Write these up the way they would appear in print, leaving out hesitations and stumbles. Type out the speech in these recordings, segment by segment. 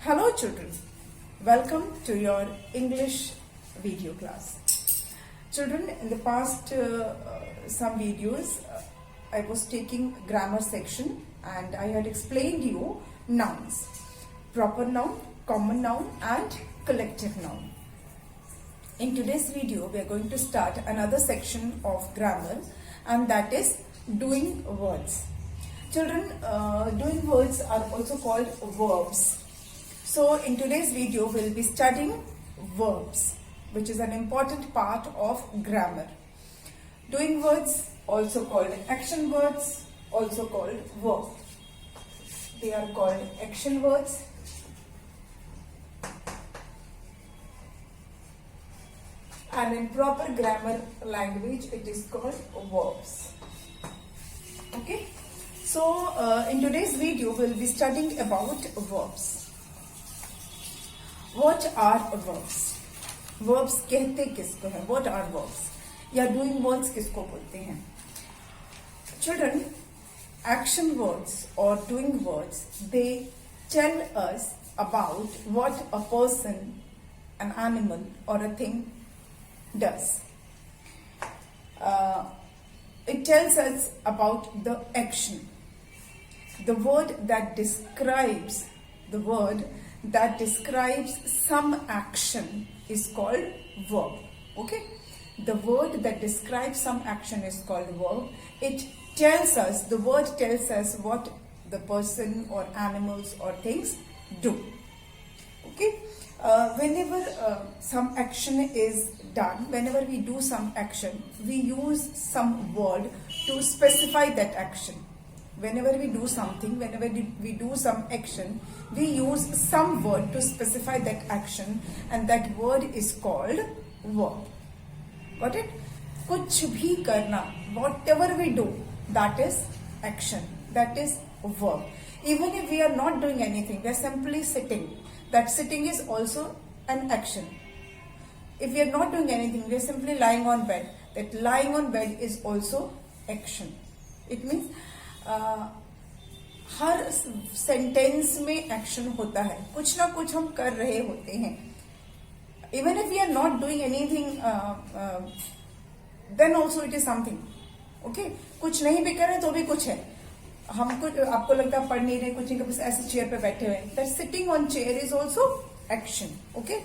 Hello children, welcome to your English video class. Children, in the past some videos I was taking grammar section and I had explained you nouns, proper noun, common noun and collective noun. In today's video we are going to start another section of grammar, and that is doing words. Children, doing words are also called verbs. So in today's video we'll be studying verbs, which is an important part of grammar. Doing words, also called action words, also called verb. They are called action words, and in proper grammar language it is called verbs. Okay, so in today's video we'll be studying about verbs. What are verbs? Verbs कहते किसको हैं? What are verbs? या doing words किसको बोलते हैं? Children, action words or doing words, they tell us about what a person, an animal or a thing does. It tells us about the action. The word that describes some action is called verb. Okay, the word that describes some action is called verb. The word tells us what the person or animals or things do. Okay, whenever some action is done, whenever we do some action, we use some word to specify that action. Whenever we do something, whenever we do some action, we use some word to specify that action, and that word is called verb. Got it? कुछ भी करना, whatever we do, that is action, that is verb. Even if we are not doing anything, we are simply sitting. That sitting is also an action. If we are not doing anything, we are simply lying on bed. That lying on bed is also action. It means her sentence में action होता है, कुछ ना कुछ हम कर रहे होते हैं. Even if we are not doing anything, then also it is something. Okay, कुछ नहीं भी कर रहे तो भी कुछ है. हम कुछ, आपको लगता है पढ़ नहीं रहे, कुछ नहीं, बस ऐसे चेयर पे बैठे हुए हैं. That sitting on chair is also action. Okay,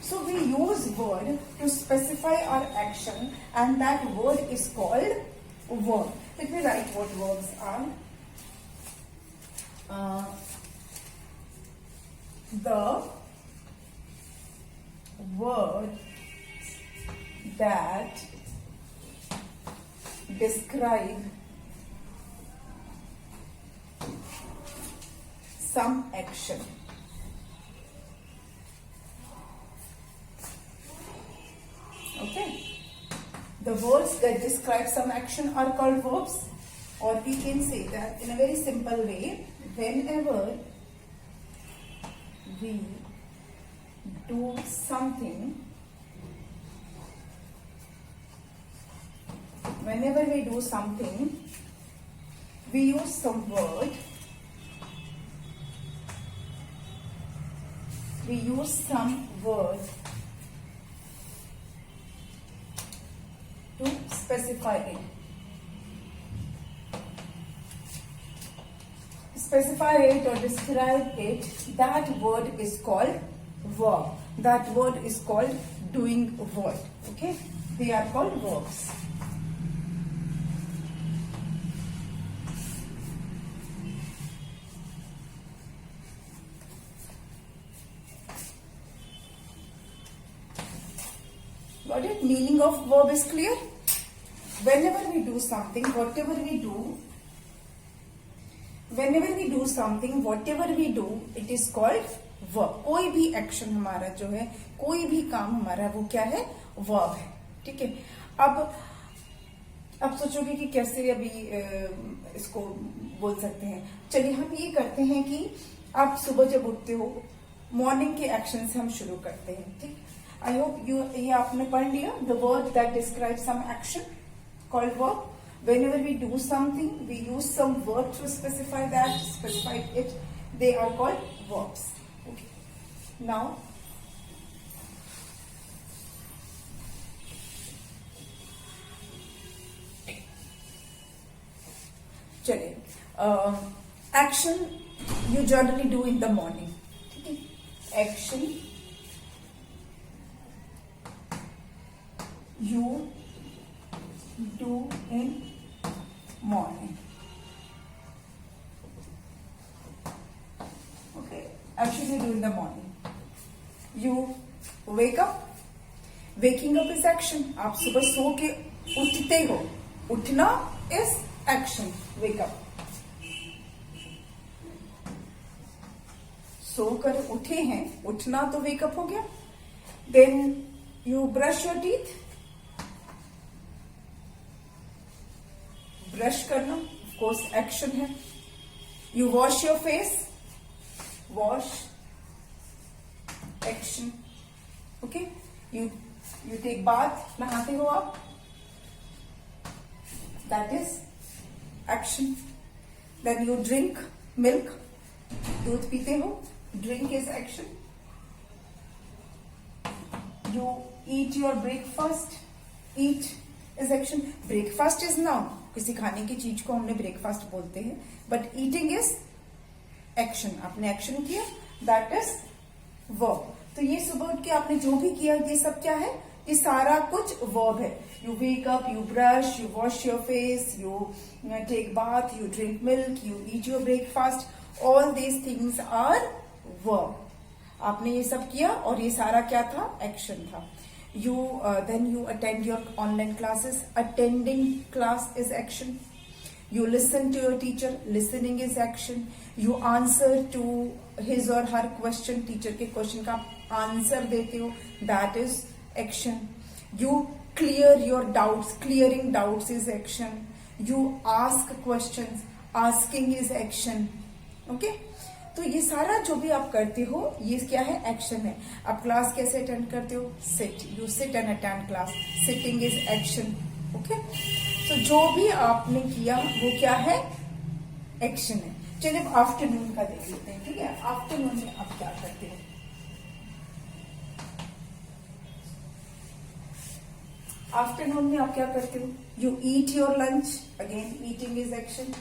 so we use word to specify our action, and that word is called verb. Let me write what verbs are. The word that describe some action. Okay, the words that describe some action are called verbs, or we can say that in a very simple way, whenever we do something, we use some word, to specify it. Specify it or describe it, that word is called verb. That word is called doing word. Okay, they are called verbs. Got it? Meaning of verb is clear. Whenever we do something, whatever we do, it is called verb. कोई भी action हमारा जो है, कोई भी काम हमारा, वो क्या है? वर्ब है. ठीक है. अब सोचोगे कि कैसे अभी इसको बोल सकते हैं. चलिए हम ये करते हैं कि आप सुबह जब उठते हो, मॉर्निंग के एक्शन से हम शुरू करते हैं. ठीक. आई होप ये आपने पढ़ लिया. The word that describe some action called verb. Whenever we do something, we use some word to specify it. They are called verbs. Okay. Now चलिए, action you generally do in the morning, ठीक है, action you do in morning. Okay, action you do in the morning. You wake up. Waking up is action. आप सुबह सो के उठते हो, उठना is action. Wake up. सो कर उठे हैं, उठना तो wake up हो गया. Then you brush your teeth. Brush करना ऑफ कोर्स एक्शन है. You wash your face, wash action. Okay, you take bath, नहाते हो आप, that is action. Then you drink milk, दूध पीते हो, drink is action. You eat your breakfast, eat is action. Breakfast is noun, किसी खाने की चीज को हमने ब्रेकफास्ट बोलते हैं, बट ईटिंग इज एक्शन. आपने एक्शन किया, दैट इज वर्ब. तो ये सुबह उठ के आपने जो भी किया, ये सब क्या है, ये सारा कुछ वर्ब है. You wake up, you brush, you wash your face, you take bath, you drink milk, you eat your breakfast. All these things are verb. आपने ये सब किया और ये सारा क्या था, एक्शन था. Then you attend your online classes. Attending class is action. You listen to your teacher. Listening is action. You answer to his or her question. Teacher के question का answer देते हो. That is action. You clear your doubts. Clearing doubts is action. You ask questions. Asking is action. Okay? तो ये सारा जो भी आप करते हो, ये क्या है, एक्शन है. आप क्लास कैसे अटेंड करते हो, sit. You sit and attend class. Sitting is action. Okay, तो जो भी आपने किया वो क्या है, एक्शन है. चलिए अब आफ्टरनून का देख लेते हैं. ठीक है, आफ्टरनून में आप क्या करते हो. आफ्टरनून में आप क्या करते हो, you eat your lunch. Again eating is action.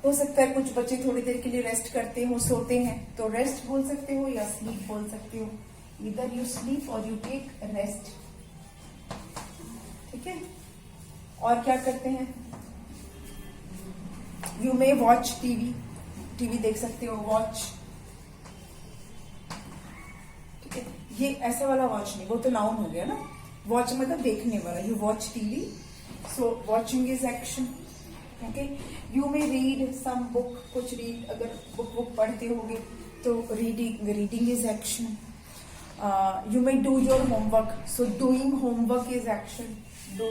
हो सकता है कुछ बच्चे थोड़ी देर के लिए रेस्ट करते हो, सोते हैं, तो रेस्ट बोल सकते हो या स्लीप बोल सकते हो. इधर यू स्लीप और यू टेक रेस्ट. ठीक है, और क्या करते हैं, you may watch TV. TV देख सकते हो, वॉच. ठीक है, ये ऐसा वाला वॉच नहीं, वो तो नाउन हो गया ना. वॉच मतलब देखने वाला. You watch TV, so watching is action. Okay, you may read some book. कुछ रीड, अगर बुक पढ़ते होगे तो reading is action. You may do your homework, so doing homework is action. Do.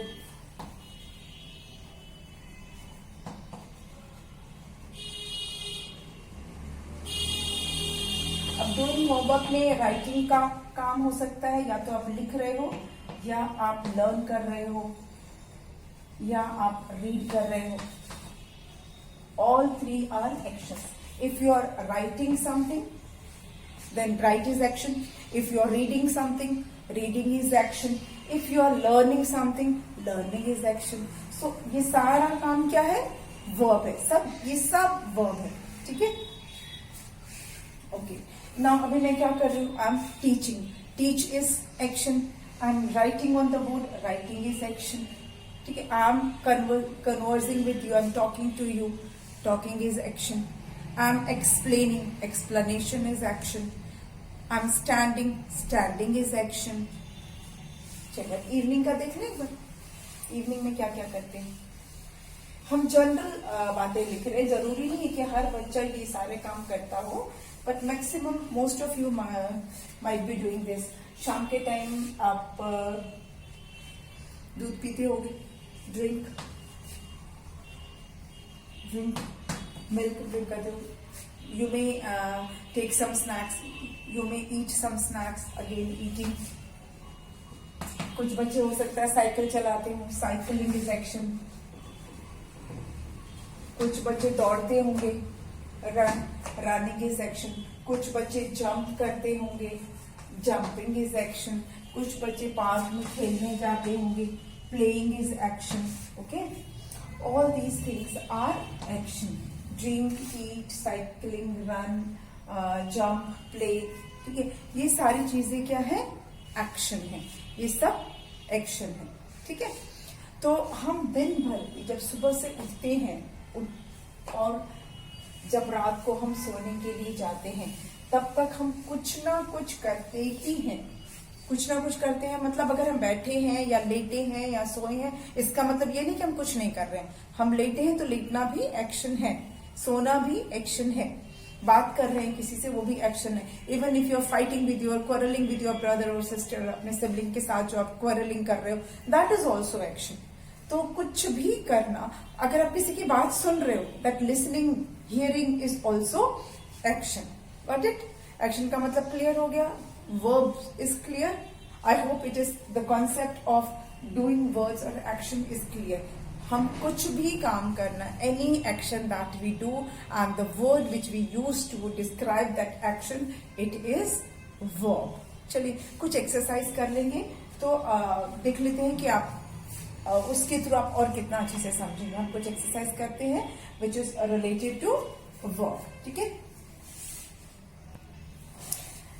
अब डूइंग होमवर्क में writing का काम हो सकता है, या तो आप लिख रहे हो, या आप लर्न कर रहे हो, या आप रीड कर रहे हो. All three are actions. If you are writing something, then write is action. If you are reading something, reading is action. If you are learning something, learning is action. So ये सारा काम क्या है, verb है. सब ये सब verb है. ठीक है, ओके. नाउ अभी मैं क्या कर रही हूँ, I am teaching. Teach is action. I am writing on the board. Writing is action. ठीक है, I am conversing with you. I am talking to you. Talking is action. I'm explaining. Explanation is action. I'm standing. Standing is action. चलो evening का देख लें एक बार. Evening में क्या क्या करते हैं. हम जनरल बातें लिख रहे हैं. जरूरी नहीं है कि हर बच्चा ये सारे काम करता हो, but maximum most of you might be doing this. शाम के टाइम आप दूध पीते होगे. ड्रिंक milk drink करते हो. You may take some snacks. You may eat some snacks. Again eating. कुछ बच्चे हो सकता है साइकिल चलाते हो. Cycling is action. कुछ बच्चे दौड़ते होंगे. Run, running is action. कुछ बच्चे जंप करते होंगे, जंपिंग इज एक्शन। कुछ बच्चे पार्क में खेलने जाते होंगे, playing is action. Okay, all these things are action. Drink, eat, cycling, run, jump, play, ठीक है, ये सारी चीजें क्या है, एक्शन है, ये सब एक्शन है। ठीक है, तो हम दिन भर जब सुबह से उठते हैं और जब रात को हम सोने के लिए जाते हैं, तब तक हम कुछ ना कुछ करते ही हैं, कुछ ना कुछ करते हैं। मतलब अगर हम बैठे हैं या लेटे हैं या सोए हैं, इसका मतलब ये नहीं कि हम कुछ नहीं कर रहे हैं। हम लेटे हैं तो लेटना भी एक्शन है, सोना भी एक्शन है, बात कर रहे हैं किसी से, वो भी एक्शन है। Even if you are fighting with your, quarrelling with your brother और सिस्टर, अपने सिबलिंग के साथ जो आप क्वारलिंग कर रहे हो, दैट इज ऑल्सो एक्शन। तो कुछ भी करना, अगर आप किसी की बात सुन रहे हो, that listening, hearing is also action. Got it? Action का मतलब क्लियर हो गया, verb is clear. I hope it is the concept of doing words और एक्शन इज क्लियर। हम कुछ भी काम करना, any action that we do and the word which we use to describe that action, it is verb. चलिए कुछ exercise कर लेंगे, तो देख लेते हैं कि आप उसके थ्रू आप और कितना अच्छे से समझेंगे। हम कुछ एक्सरसाइज करते हैं which is related to verb. ठीक है,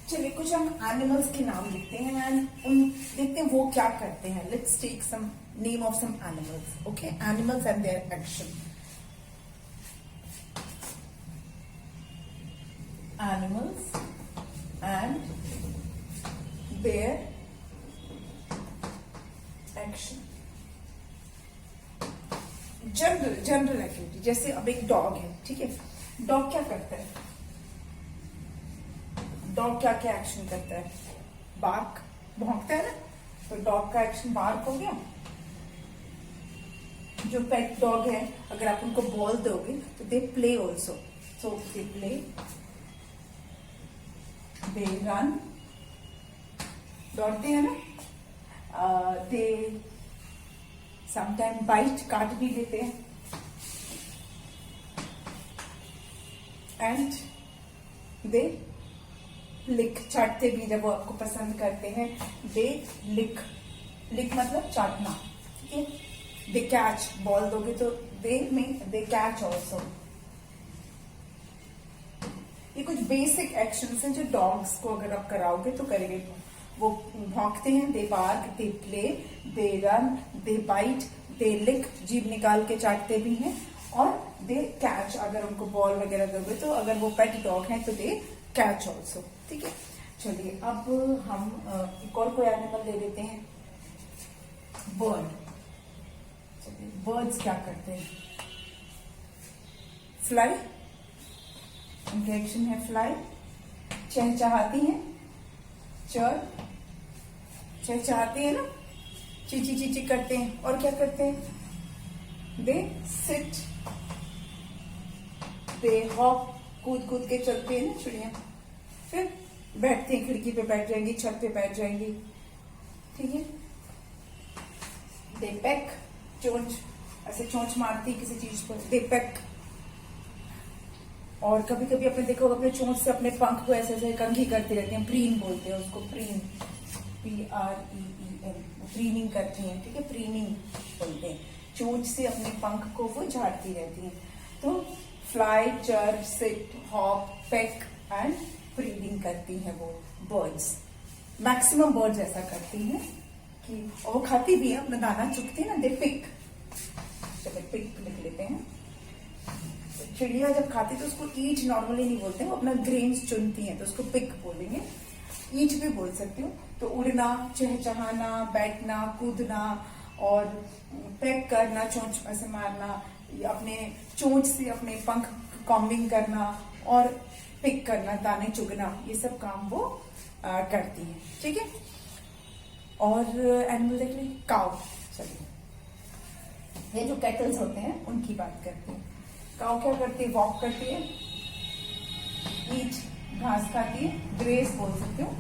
चलिए कुछ हम एनिमल्स के नाम लिखते हैं एंड उन देखते हैं वो क्या करते हैं। Let's take some name of some animals. Okay, animals and their action. Animals and their action. General activity, जैसे अब एक डॉग है, ठीक है, डॉग क्या करता है? डॉग क्या क्या एक्शन करता है? बार्क, भौंकता है ना, तो डॉग का एक्शन बार्क हो गया। जो पेट डॉग है, अगर आप उनको बॉल दोगे तो they play also, so they play, they run, दौड़ते हैं ना, दे समटाइम बाइट, काट भी देते हैं, एंड दे लिक, चाटते भी जब वो आपको पसंद करते हैं। दे लिक, लिक मतलब चाटना। ठीक है, दे कैच, बॉल दोगे तो दे में दे कैच ऑल्सो। ये कुछ बेसिक एक्शंस हैं जो डॉग्स को अगर आप कराओगे तो करेंगे। वो भौंकते हैं, they bark, they play, they run, they bite, they lick, जीभ निकाल के चाटते भी हैं, और दे कैच, अगर उनको बॉल वगैरह दोगे तो, अगर वो पेट डॉग हैं तो दे कैच ऑल्सो। ठीक है, चलिए अब हम एक और कोई एनिमल ले लेते हैं, बर्ड। चलिए बर्ड्स क्या करते हैं? फ्लाई, उनका एक्शन है फ्लाई। चहचहाती हैं, चहचहाती है ना, चीची चीची करते हैं। और क्या करते हैं? दे सिट, दे हॉप, कूद कूद के चलते हैं ना चिड़िया। फिर बैठते हैं, खिड़की पे बैठ जाएंगी, छत पे बैठ जाएंगी। ठीक है, दे पेक, चोंच, ऐसे चोंच मारती किसी चीज पर, दे पेक। और कभी कभी अपने देखो, अपने चोंच से अपने पंख को ऐसे ऐसे कंघी करती रहती हैं, प्रीन बोलते हैं उसको, प्रीन, PREEN, प्रीनिंग करती हैं। ठीक है, प्रीनिंग बोलते हैं, चोंच से अपने पंख को वो झाड़ती रहती हैं। तो फ्लाई, चर, sit, hop, peck and preening करती हैं वो बर्ड्स। मैक्सिमम बर्ड्स ऐसा करती हैं कि, और वो खाती भी है, अपना दाना चुगती है ना, दे पिक। चलो पिक लिख लेते हैं। चिड़िया जब खाती तो उसको ईट नॉर्मली नहीं बोलते, वो अपना ग्रेन्स चुनती हैं, तो उसको पिक बोलेंगे। ईट भी बोल सकती हूँ। तो उड़ना, चहचहाना, बैठना, कूदना, और पैक करना, चोंच ऐसे मारना, अपने चोंच से अपने पंख कॉम्बिंग करना, और पिक करना, दाने चुगना, ये सब काम वो करती है। ठीक है, और एनिमल देख लें, काउ। चलिए, ये जो कैटल्स होते हैं उनकी बात करते हैं। काउ क्या करती है? वॉक करती है, ईट, घास खाती है, ग्रेज बोल सकते हो,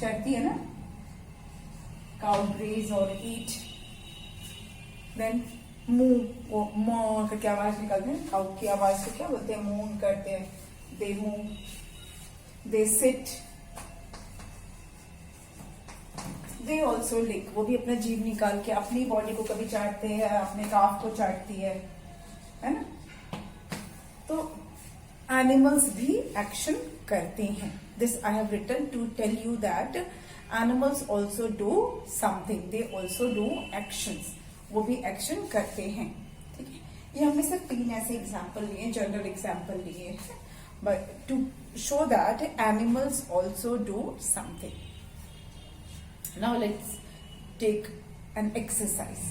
चरती है ना, काउ ग्रेज और ईट। देन मूव, वो मॉ करके आवाज निकालते हैं, काउ की आवाज को क्या बोलते हैं, मूव करते हैं, they move, they sit, they also lick, वो भी अपना जीभ निकाल के अपनी बॉडी को कभी चाटते हैं, अपने काफ को चाटती है ना। तो एनिमल्स भी एक्शन करते हैं। This I have written to tell you that animals also do something, they also do actions, वो भी एक्शन करते हैं। ठीक है, ये हमने सिर्फ 3 ऐसे एग्जाम्पल लिए, जनरल एग्जाम्पल लिए, but to show that animals also do something. Now let's take an exercise.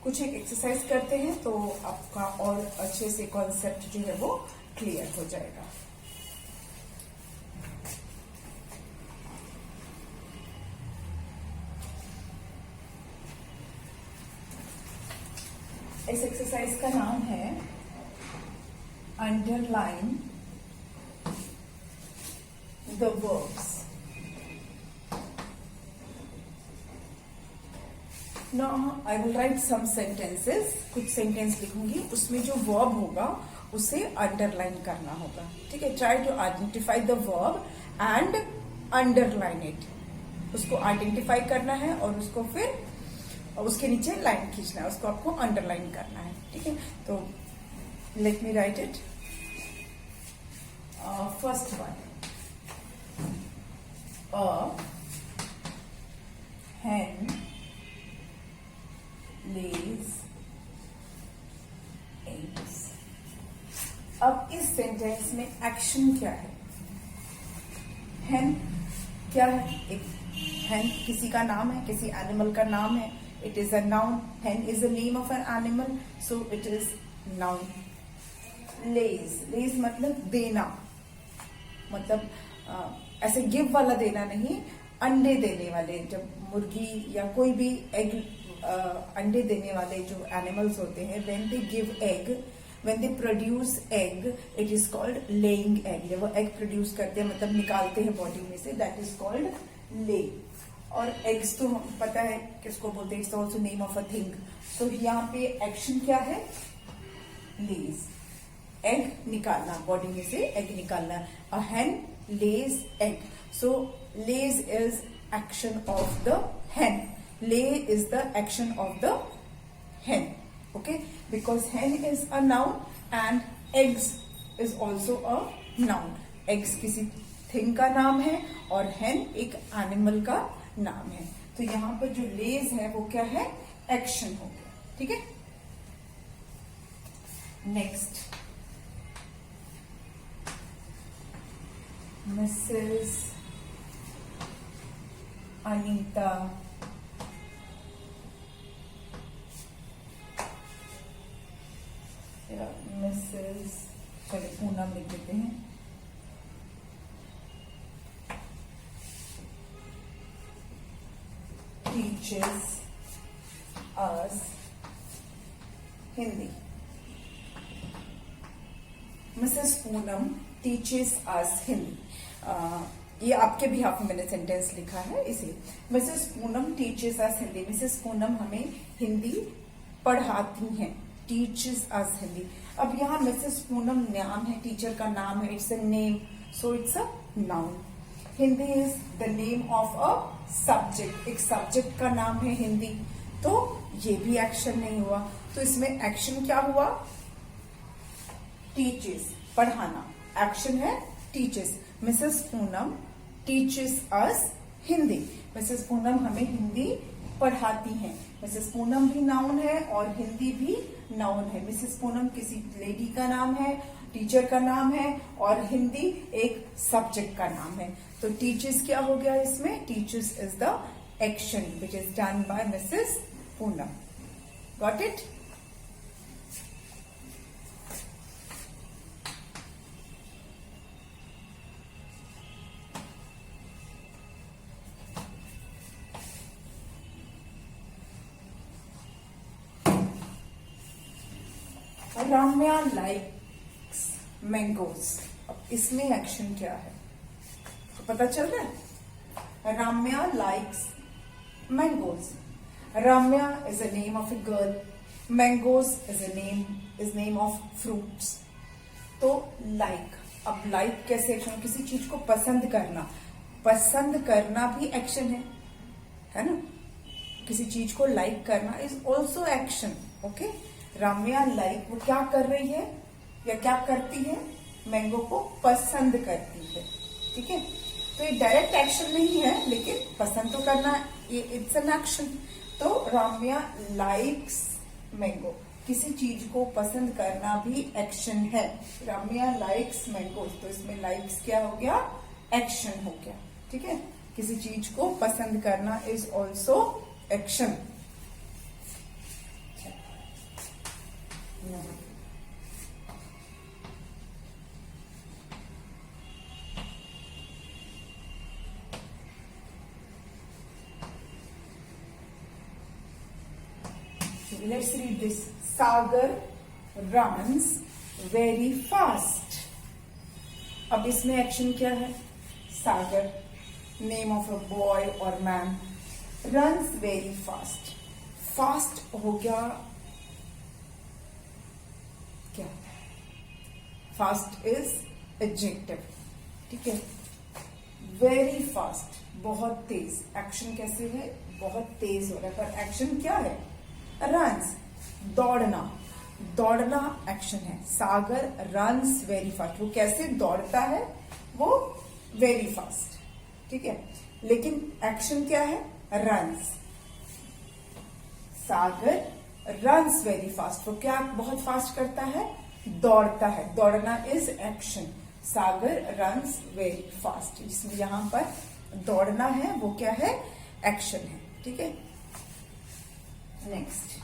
कुछ एक एक्सरसाइज करते हैं तो आपका और अच्छे से कॉन्सेप्ट जो है वो क्लियर हो जाएगा। इस एक्सरसाइज का नाम है underline the verbs. Now I will write some sentences, कुछ सेंटेंस लिखूंगी, उसमें जो वर्ब होगा उसे अंडरलाइन करना होगा। ठीक है, try to identify the verb and underline it. उसको आइडेंटिफाई करना है और उसको फिर उसके नीचे लाइन खींचना है, उसको आपको अंडरलाइन करना है। ठीक है, तो let me right it. First one, a hen lays eggs। अब इस सेंटेंस में एक्शन क्या है? hen क्या है? एक hen किसी का नाम है, किसी एनिमल का नाम है। It is a noun. Hen is the name of an animal, so it is noun. Lays, lays मतलब देना, मतलब ऐसे गिव वाला देना नहीं, अंडे देने वाले। जब मुर्गी या कोई भी एग अंडे देने वाले जो एनिमल्स होते हैं, when they give egg, when they produce egg, it is called laying egg। जब वो एग प्रोड्यूस करते हैं मतलब निकालते हैं बॉडी में से, that is called lay। और एग्स तो हम पता है किसको बोलते हैं, it's also name of a thing. तो यहाँ पे एक्शन क्या है? लेज, एग निकालना, बॉडी में से एग निकालना। अ hen lays egg, so lays is action of the hen, lay is the action of the hen, okay, because hen is a noun and eggs is also a noun। eggs किसी thing का नाम है और hen एक animal का नाम है। तो यहाँ पर जो लेज है वो क्या है? एक्शन हो गया। ठीक है, नेक्स्ट, मिसेस अनीता या मिसेस, चलिए पूनम लिख देते हैं। teaches us Hindi. Mrs Poonam teaches us Hindi. ये आपके भी हाफ में मैंने सेंटेंस लिखा है, इसे Mrs Poonam teaches us Hindi. Mrs Poonam हमें हिंदी पढ़ाती हैं, टीचेस अस हिंदी। अब यहाँ मिसेस पूनम नाम है, टीचर का नाम है, it's a name, so it's a noun. Hindi is the name of a subject, एक सब्जेक्ट का नाम है हिंदी, तो ये भी एक्शन नहीं हुआ। तो इसमें एक्शन क्या हुआ? टीचेस, पढ़ाना, एक्शन है teaches. Mrs Poonam teaches us Hindi. Mrs Poonam हमें हिंदी पढ़ाती हैं। मिसेस पूनम भी नाउन है और हिंदी भी नाउन है। मिसेस पूनम किसी लेडी का नाम है, टीचर का नाम है और हिंदी एक सब्जेक्ट का नाम है। तो टीचर्स क्या हो गया इसमें? Teachers is the action which is done by Mrs Poonam. Got it? Ramya likes mangoes. अब इसमें एक्शन क्या है तो पता चल रहा है। Ramya likes mangoes. Ramya is a name of a girl, mangoes is name of fruits. तो लाइक, अब लाइक कैसे एक्शन, किसी चीज को पसंद करना, पसंद करना भी एक्शन है ना। किसी चीज को लाइक करना is also action. Okay, Ramya like, वो क्या कर रही है या क्या करती है, मैंगो को पसंद करती है। ठीक है, तो ये डायरेक्ट एक्शन नहीं है, लेकिन पसंद तो करना इट्स एन एक्शन। तो राम्या लाइक्स मैंगो, किसी चीज को पसंद करना भी एक्शन है। राम्या लाइक्स मैंगो, तो इसमें लाइक्स क्या हो गया, एक्शन हो गया। ठीक है, किसी चीज को पसंद करना is also action. Let's read this. Sagar runs very fast. अब इसमें एक्शन क्या है, सागर नेम ऑफ अ बॉय और man, runs very fast. Fast हो गया क्या, फास्ट इज एडजेक्टिव। ठीक है, वेरी फास्ट बहुत तेज, एक्शन कैसे है, बहुत तेज हो रहा है, पर एक्शन क्या है, रन्स दौड़ना, दौड़ना एक्शन है। सागर रन्स वेरी फास्ट, वो कैसे दौड़ता है, वो वेरी फास्ट। ठीक है, लेकिन एक्शन क्या है, रन्स। सागर रन्स वेरी फास्ट, वो क्या बहुत फास्ट करता है, दौड़ता है, दौड़ना is action. Sagar runs very fast, इसमें यहां पर दौड़ना है, वो क्या है, एक्शन है। ठीक है, next.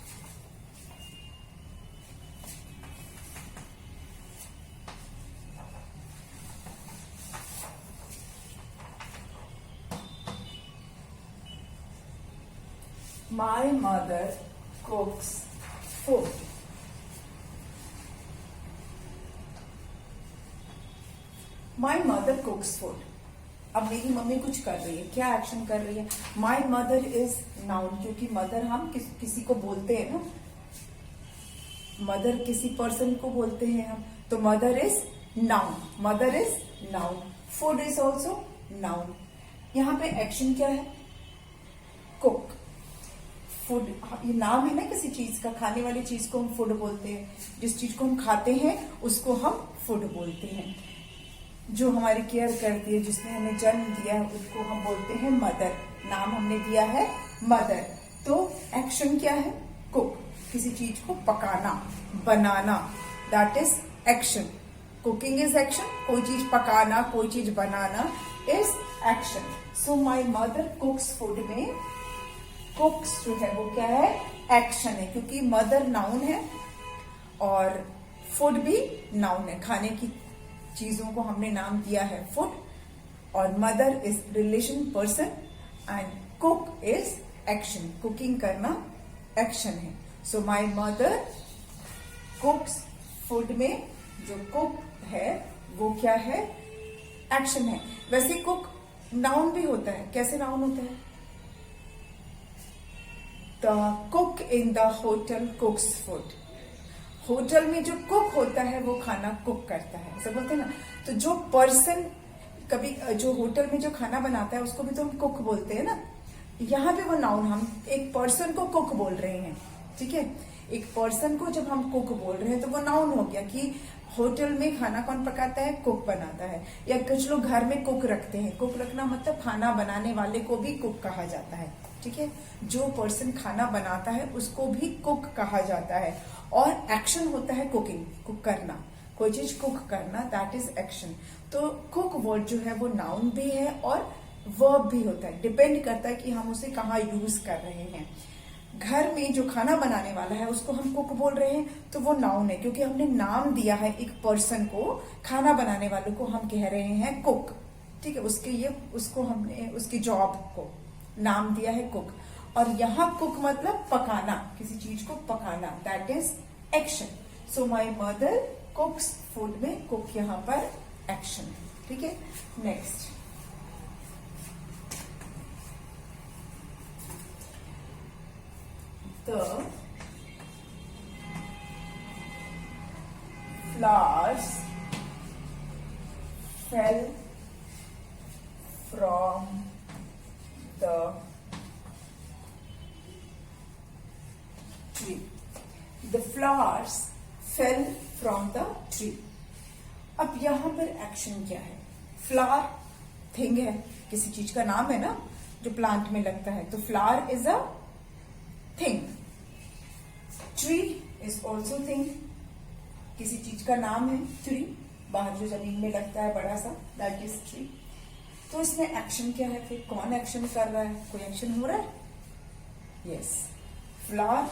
My mother cooks food. My mother cooks food. अब मेरी मम्मी कुछ कर रही है, क्या एक्शन कर रही है, माई मदर इज नाउन, क्योंकि मदर हम किसी को बोलते हैं ना, मदर किसी पर्सन को बोलते हैं हम, तो mother is noun, mother is noun. Food is also noun. यहां पे एक्शन क्या है, कुक। फूड ये नाम है ना किसी चीज का, खाने वाली चीज को हम फूड बोलते हैं, जिस चीज को हम खाते हैं उसको हम फूड बोलते हैं। जो हमारी केयर करती है, जिसने हमें जन्म दिया है, उसको हम बोलते हैं मदर, नाम हमने दिया है मदर। तो एक्शन क्या है, कुक, किसी चीज को पकाना, बनाना, that is action. Cooking is action, कोई चीज पकाना, कोई चीज बनाना is action. So my mother cooks food में कुक्स जो है वो क्या है, एक्शन है, क्योंकि मदर नाउन है और फूड भी नाउन है, खाने की चीजों को हमने नाम दिया है फूड, और mother is relation person and cook is action, cooking करना एक्शन है। सो माई मदर कुक्स फूड में जो कुक है वो क्या है, एक्शन है। वैसे कुक नाउन भी होता है, कैसे नाउन होता है, the cook in the hotel कुक्स food. Hotel में जो कुक होता है वो खाना कुक करता है, ऐसा बोलते हैं ना। तो जो पर्सन कभी जो होटल में जो खाना बनाता है उसको भी तो हम कुक बोलते हैं ना। यहाँ पे वो नाउन, हम एक पर्सन को कुक बोल रहे हैं। ठीक है, एक पर्सन को जब हम कुक बोल रहे हैं तो वो नाउन हो गया कि होटल में खाना कौन पकाता है, कुक बनाता है। या कुछ लोग घर में कुक रखते हैं, कुक रखना मतलब खाना बनाने वाले को भी कुक कहा जाता है। ठीक है, जो पर्सन खाना बनाता है उसको भी कुक कहा जाता है। और एक्शन होता है कुकिंग, कुक करना, कोई चीज कुक करना, दैट इज एक्शन। तो कुक वर्ड जो है वो नाउन भी है और वर्ब भी होता है, डिपेंड करता है कि हम उसे कहाँ यूज कर रहे हैं। घर में जो खाना बनाने वाला है उसको हम कुक बोल रहे हैं तो वो नाउन है, क्योंकि हमने नाम दिया है एक पर्सन को, खाना बनाने वाले को हम कह रहे हैं कुक। ठीक है, उसको हमने उसकी जॉब को नाम दिया है कुक। और यहाँ कुक मतलब पकाना, किसी चीज को पकाना, that is action. So my mother cooks food में कुक यहाँ पर एक्शन है, ठीक है। Next, the flowers fell from the tree. The flowers fell from the tree. अब यहां पर एक्शन क्या है? फ्लावर थिंग है, किसी चीज का नाम है ना जो प्लांट में लगता है, तो flower is a thing. Tree is also thing, किसी चीज का नाम है ट्री, बाहर जो जमीन में लगता है बड़ा सा, दैट इज ट्री। तो इसमें एक्शन क्या है? फिर कौन एक्शन कर रहा है? कोई एक्शन हो रहा है? यस, फ्लावर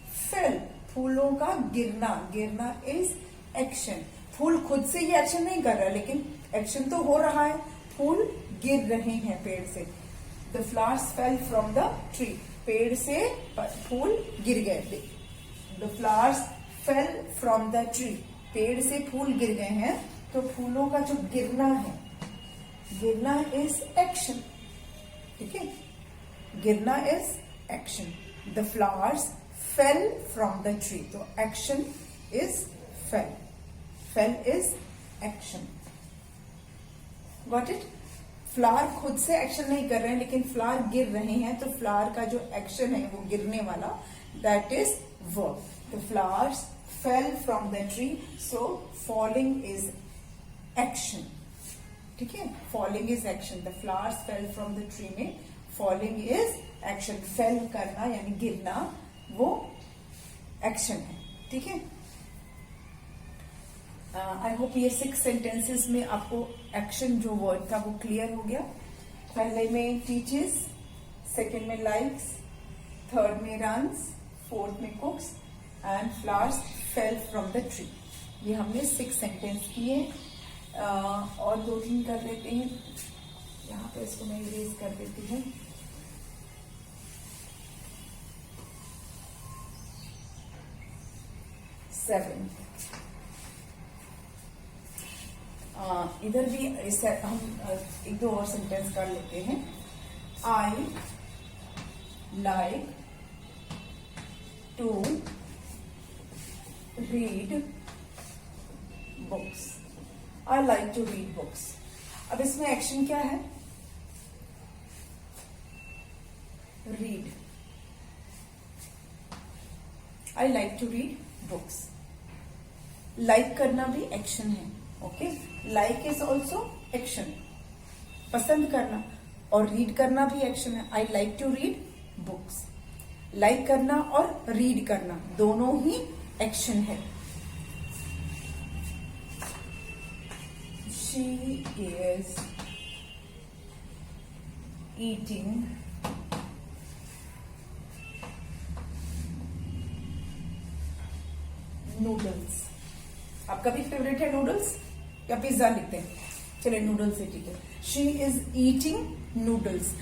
फेल, फूलों का गिरना, गिरना इज एक्शन। फूल खुद से ये एक्शन नहीं कर रहा, लेकिन एक्शन तो हो रहा है, फूल गिर रहे हैं पेड़ से। The flowers fell from the tree, पेड़ से फूल गिर गए। The flowers fell from the tree, पेड़ से फूल गिर गए हैं, तो फूलों का जो गिरना है, गिरना इज एक्शन, ठीक है। गिरना is action. The flowers fell from the tree, तो action is fell, fell is action. Got it? Flower खुद से एक्शन नहीं कर रहे हैं, लेकिन फ्लावर गिर रहे हैं, तो फ्लावर का जो एक्शन है वो गिरने वाला, that is verb. The flowers fell from the tree, so falling is action, ठीक है। falling is action. The flowers fell from the tree में falling is action. fell करना यानी गिरना, वो एक्शन है, ठीक है। आई होप ये 6 सेंटेंसेस में आपको एक्शन जो वर्ड था वो क्लियर हो गया। पहले में टीचेस, सेकेंड में लाइक्स, थर्ड में रन्स, फोर्थ में कुक्स and flowers fell from the tree. ये हमने 6 सेंटेंस किए। और 2-3 कर लेते हैं, यहाँ पे इसको मैं इरेज कर देती हूँ। सेवन, इधर भी इसे हम 1-2 और सेंटेंस कर लेते हैं। I like to read books. I like to read books. अब इसमें एक्शन क्या है? read. I like to read books. like करना भी एक्शन है, okay. like is also action, पसंद करना, और रीड करना भी एक्शन है। I like to read books. like करना और रीड करना दोनों ही एक्शन है। She is eating noodles. आपका भी फेवरेट है नूडल्स या पिज्जा लिखते हैं? चलिए नूडल्स है, ठीक है। She is eating noodles.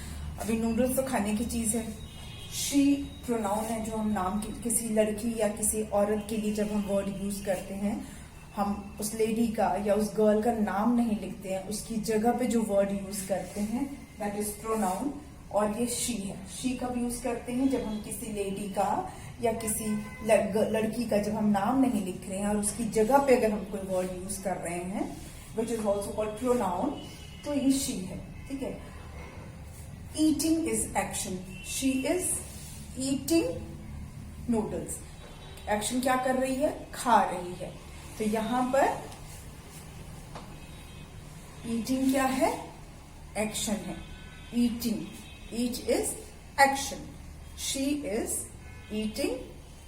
अभी नूडल्स तो खाने की चीज है। शी प्रोनाउन है जो हम नाम की किसी लड़की या किसी औरत के लिए जब हम वर्ड यूज करते हैं, हम उस लेडी का या उस गर्ल का नाम नहीं लिखते हैं, उसकी जगह पे जो वर्ड यूज करते हैं दैट इज प्रोनाउन। और ये शी है। शी कब यूज करते हैं? जब हम किसी लेडी का या किसी लड़की का जब हम नाम नहीं लिख रहे हैं और उसकी जगह पे अगर हम कोई वर्ड यूज कर रहे हैं which is also called pronoun, तो ये शी है, ठीक है। Eating is action. She is eating noodles. Action क्या कर रही है? खा रही है। तो यहां पर ईटिंग क्या है? एक्शन है। Eating, eat is action. She is eating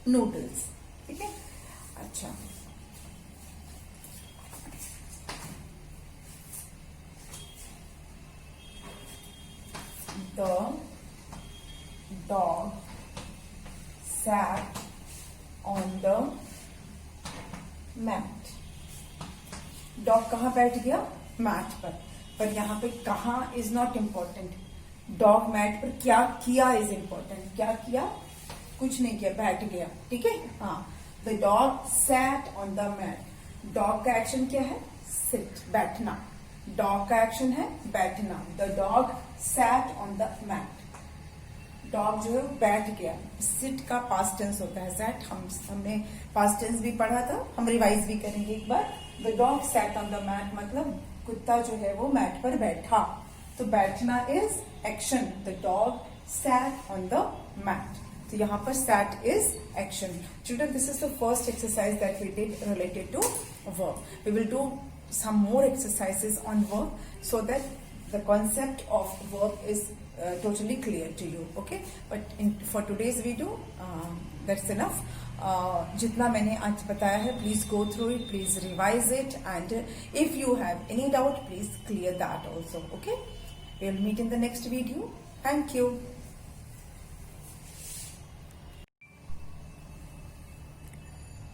noodles, ठीक है। अच्छा, the dog sat on the mat. Dog कहाँ बैठ गया? मैट पर यहाँ पे कहाँ is not important. Dog mat पर क्या किया इज इम्पोर्टेंट। क्या किया? कुछ नहीं किया, बैठ गया, ठीक है। हाँ, the dog sat on the mat. Dog का एक्शन क्या है? सिट, बैठना. डॉग का एक्शन है बैठना. The dog sat on the mat. Dog जो है वो बैठ गया. सिट का पास्ट टेंस होता है सैट. हमने पास्ट टेंस भी पढ़ा था, हम रिवाइज भी करेंगे एक बार. The dog sat on the mat मतलब कुत्ता जो है वो मैट पर बैठा. तो बैठना is action. The dog sat on the mat. तो यहाँ पर sat is action. Children, this is the first exercise that we did related to verb. We will do some more exercises on verb so that the concept of verb is totally clear to you. Okay? But for today's video, that's enough. जितना मैंने आज बताया है, please go through it, please revise it, and if you have any doubt, please clear that also. Okay? We will meet in the next video. Thank you.